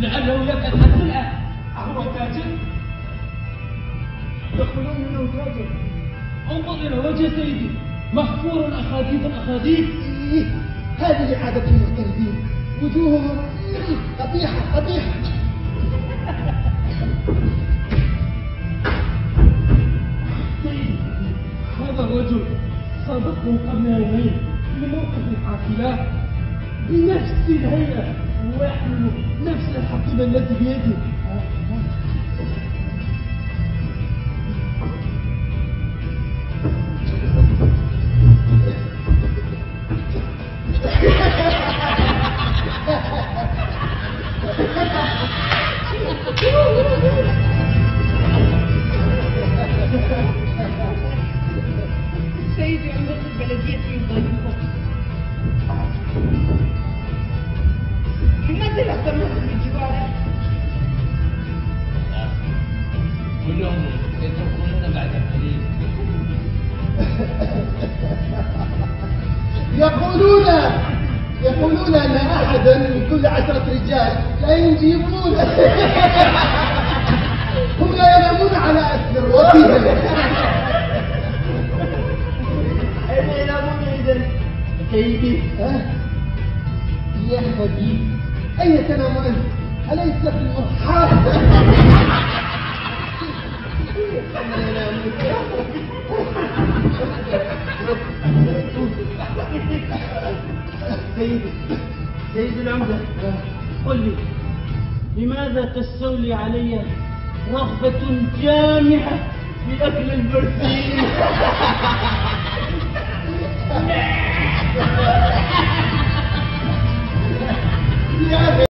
لعله يبحث عن سلعة. أهو تاجر؟ يقولون انه تاجر. انظر إلى وجه سيدي محفور أخاديد. إيه، هذه عادة المغتربين، وجوههم قبيحة قبيحة. سيدي، هذا الرجل صادفه قبل يومين لموقف الحافلة بنفس الهيئة ويحمل نفس الحقيبة التي بيده. سيدي عمرة البلدية يضيفك. لماذا لا تمر بجواره؟ كلهم يدخلون بعد قليل. يقولون أن أحدا من كل 10 رجال لا ينجبون. هم لا ينامون على أسر وفيهم. أين ينامون إذن؟ سيدي، يا حبيبي، أين تنام أنت؟ أليس في المرحاض؟ سيد العمدة، قل لي لماذا تستولي علي رغبة جامحة في أكل البرسيم؟